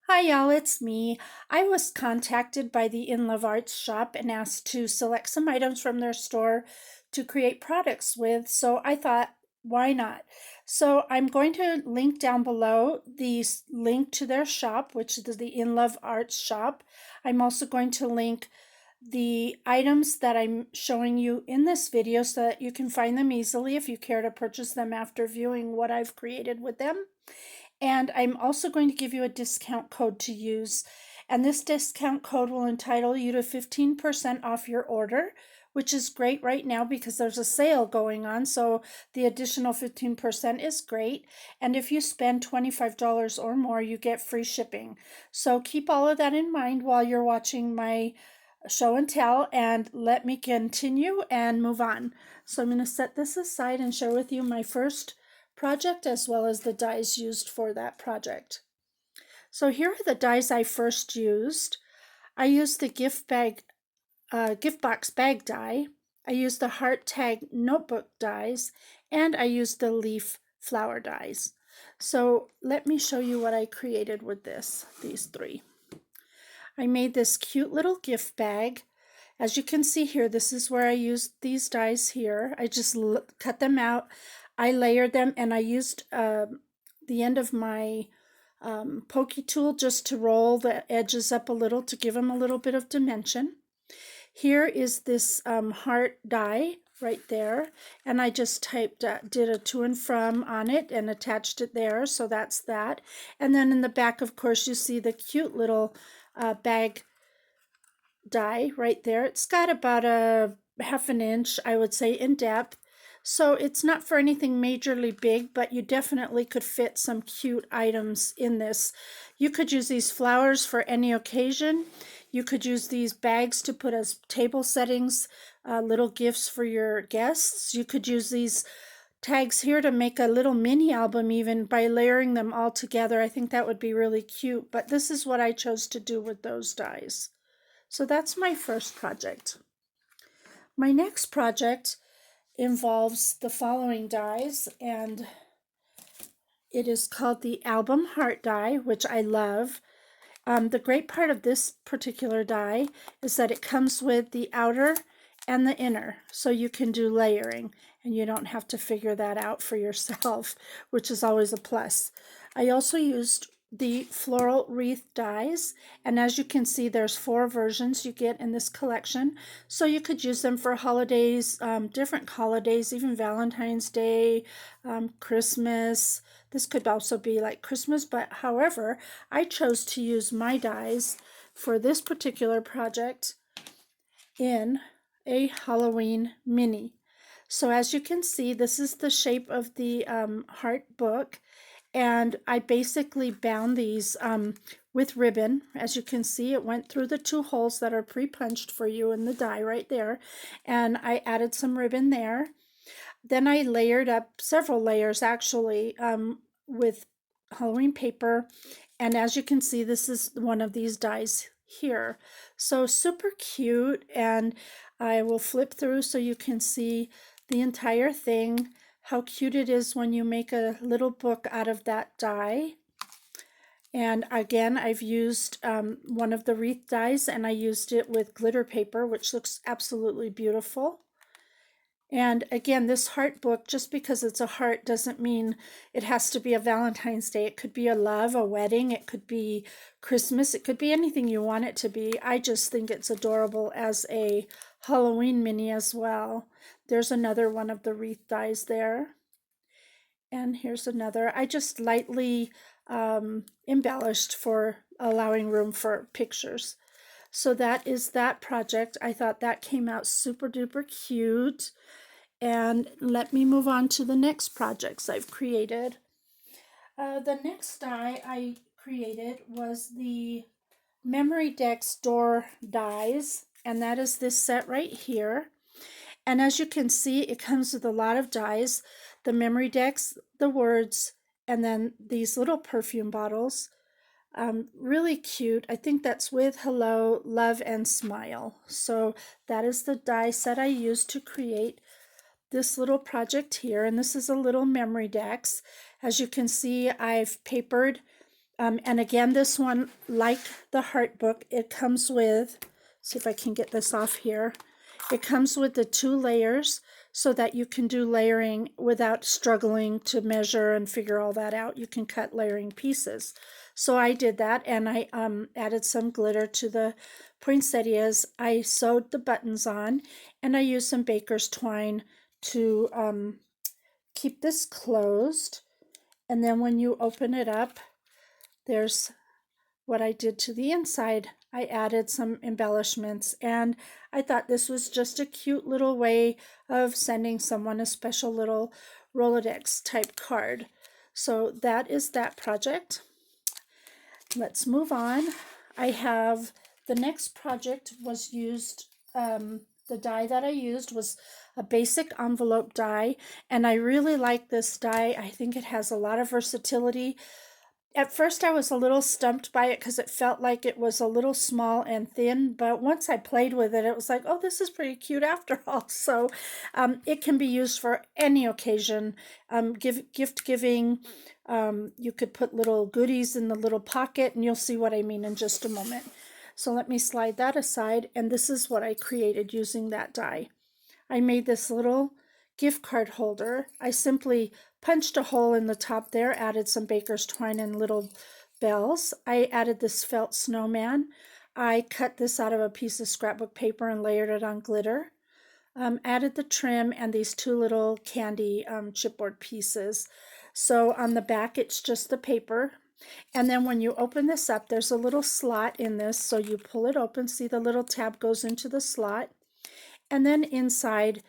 Hi y'all, it's me. I was contacted by the In Love Arts shop and asked to select some items from their store to create products with, so I thought, why not? So I'm going to link down below the link to their shop, which is the In Love Arts shop. I'm also going to link the items that I'm showing you in this video so that you can find them easily if you care to purchase them after viewing what I've created with them. And I'm also going to give you a discount code to use. And this discount code will entitle you to 15% off your order, which is great right now because there's a sale going on. So the additional 15% is great. And if you spend $25 or more, you get free shipping. So keep all of that in mind while you're watching my show and tell, and let me continue and move on. So I'm going to set this aside and share with you my first project as well as the dies used for that project. So here are the dies I first used. I used the gift box bag die. I used the heart tag notebook dies, and I used the leaf flower dies. So let me show you what I created with these three. I made this cute little gift bag. As you can see here, this is where I used these dies here. I just cut them out. I layered them, and I used the end of my pokey tool just to roll the edges up a little to give them a little bit of dimension. Here is this heart die right there, and I just did a to and from on it and attached it there, so that's that. And then in the back, of course, you see the cute little bag die right there. It's got about a half an inch, I would say, in depth. So it's not for anything majorly big, but you definitely could fit some cute items in this. You could use these flowers for any occasion. You could use these bags to put as table settings, little gifts for your guests. You could use these tags here to make a little mini album even by layering them all together. I think that would be really cute, but this is what I chose to do with those dies. So that's my first project. My next project involves the following dies, and it is called the album heart die, which I love. The great part of this particular die is that it comes with the outer and the inner, so you can do layering and you don't have to figure that out for yourself, which is always a plus. I also used the floral wreath dies, and as you can see, there's 4 versions you get in this collection, so you could use them for holidays, different holidays, even Valentine's Day, Christmas. This could also be like Christmas, but however, I chose to use my dies for this particular project in a Halloween mini. So as you can see, this is the shape of the heart book, and I basically bound these with ribbon. As you can see, it went through the 2 holes that are pre-punched for you in the die right there, and I added some ribbon there. Then I layered up several layers actually with Halloween paper, and as you can see, this is one of these dies here. So super cute, and I will flip through so you can see the entire thing, how cute it is when you make a little book out of that die. And again, I've used one of the wreath dies, and I used it with glitter paper, which looks absolutely beautiful. And again, this heart book, just because it's a heart doesn't mean it has to be a Valentine's Day. It could be a love, a wedding, it could be Christmas, it could be anything you want it to be. I just think it's adorable as a Halloween mini as well. There's another one of the wreath dies there. And here's another. I just lightly embellished for allowing room for pictures. So that is that project. I thought that came out super duper cute. And let me move on to the next projects I've created. The next die I created was the Memory Decks door dies, and that is this set right here. And as you can see, it comes with a lot of dies, the memory decks, the words, and then these little perfume bottles. Really cute. I think that's with hello, love, and smile. So that is the die set I used to create this little project here, and this is a little memory decks. As you can see, I've papered And again, this one, like the heart book, it comes with, see if I can get this off here. It comes with the 2 layers so that you can do layering without struggling to measure and figure all that out. You can cut layering pieces. So I did that, and I added some glitter to the poinsettias. I sewed the buttons on, and I used some baker's twine to keep this closed. And then when you open it up, there's what I did to the inside. I added some embellishments, and I thought this was just a cute little way of sending someone a special little Rolodex type card. So that is that project. Let's move on. I have the next project was used, the die that I used was a basic envelope die, and I really like this die. I think it has a lot of versatility. At first I was a little stumped by it because it felt like it was a little small and thin, but once I played with it, it was like, oh, this is pretty cute after all. So it can be used for any occasion. Gift giving, you could put little goodies in the little pocket, and you'll see what I mean in just a moment. So let me slide that aside, and this is what I created using that die. I made this little gift card holder. I simply punched a hole in the top there, added some baker's twine and little bells. I added this felt snowman. I cut this out of a piece of scrapbook paper and layered it on glitter. Added the trim and these 2 little candy chipboard pieces. So on the back, it's just the paper. And then when you open this up, there's a little slot in this. So you pull it open, see the little tab goes into the slot. And then inside,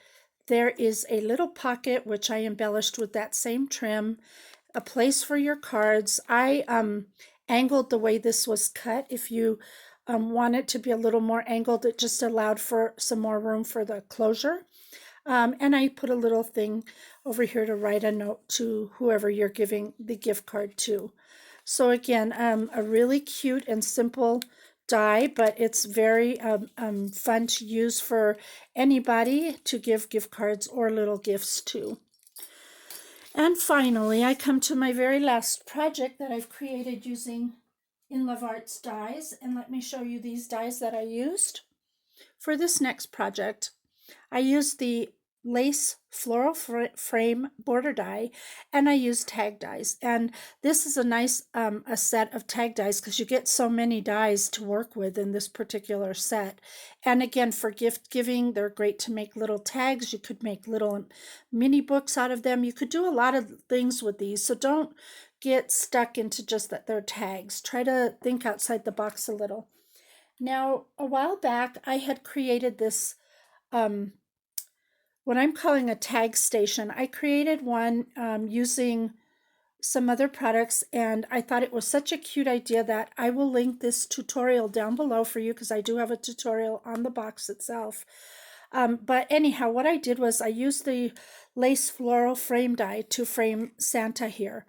there is a little pocket, which I embellished with that same trim, a place for your cards. I angled the way this was cut. If you want it to be a little more angled, it just allowed for some more room for the closure. And I put a little thing over here to write a note to whoever you're giving the gift card to. So again, a really cute and simple die, but it's very fun to use for anybody to give gift cards or little gifts to. And finally, I come to my very last project that I've created using In Love Arts dies, and let me show you these dies that I used. For this next project, I used the lace floral frame border die, and I used tag dies. And this is a nice a set of tag dies because you get so many dies to work with in this particular set. And again, for gift giving, they're great to make little tags. You could make little mini books out of them. You could do a lot of things with these, so don't get stuck into just that they're tags. Try to think outside the box a little. Now, a while back, I had created this what I'm calling a tag station. I created one using some other products, and I thought it was such a cute idea that I will link this tutorial down below for you because I do have a tutorial on the box itself. But anyhow, what I did was I used the lace floral frame die to frame Santa here.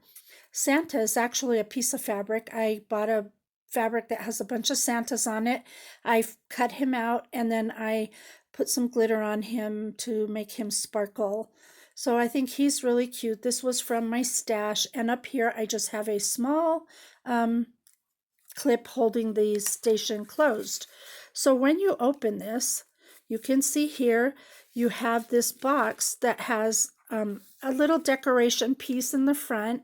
Santa is actually a piece of fabric. I bought a fabric that has a bunch of Santas on it. I cut him out, and then I put some glitter on him to make him sparkle. So I think he's really cute. This was from my stash, and up here I just have a small clip holding the station closed. So when you open this, you can see here you have this box that has a little decoration piece in the front,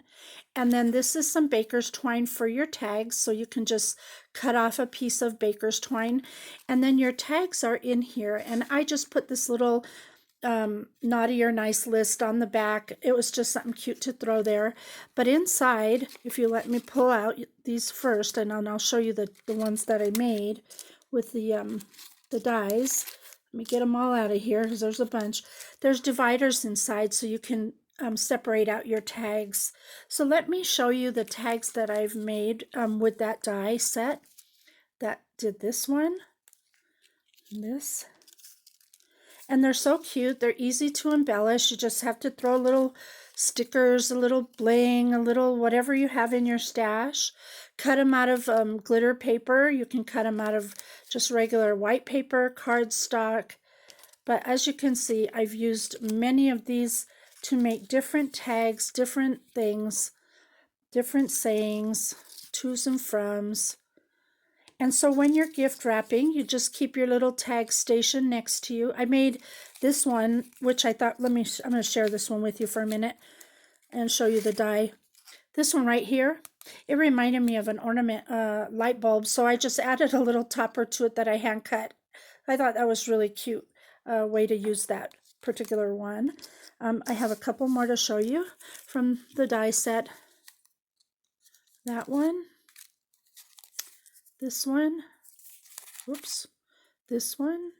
and then this is some baker's twine for your tags, so you can just cut off a piece of baker's twine, and then your tags are in here. And I just put this little naughty or nice list on the back. It was just something cute to throw there. But inside, if you let me pull out these first, and then I'll show you the ones that I made with the dies. Let me get them all out of here because there's a bunch. There's dividers inside so you can separate out your tags. So let me show you the tags that I've made with that die set. That did this one, this. And they're so cute. They're easy to embellish. You just have to throw little stickers, a little bling, a little whatever you have in your stash. Cut them out of glitter paper. You can cut them out of just regular white paper, cardstock. But as you can see, I've used many of these to make different tags, different things, different sayings. tos and froms. And so when you're gift wrapping, you just keep your little tag station next to you. I made this one, which I thought, I'm going to share this one with you for a minute and show you the die. This one right here, it reminded me of an ornament light bulb, so I just added a little topper to it that I hand cut. I thought that was really cute way to use that particular one. I have a couple more to show you from the die set. That one, this one, whoops, this one,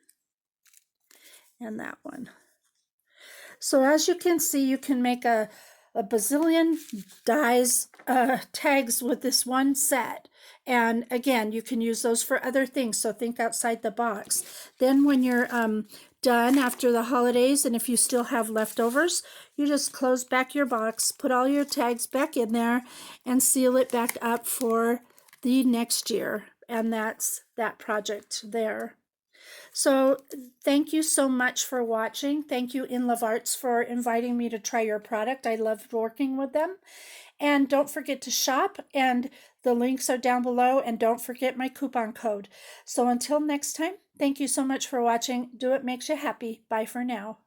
and that one. So as you can see, you can make a bazillion dies, tags with this one set. And again, you can use those for other things, so think outside the box. Then when you're done after the holidays, and if you still have leftovers, you just close back your box, put all your tags back in there, and seal it back up for the next year. And that's that project there. So thank you so much for watching. Thank you, In Love Arts, for inviting me to try your product. I loved working with them. And don't forget to shop, and the links are down below, and don't forget my coupon code. So until next time, thank you so much for watching. Do What Makes You Happy. Bye for now.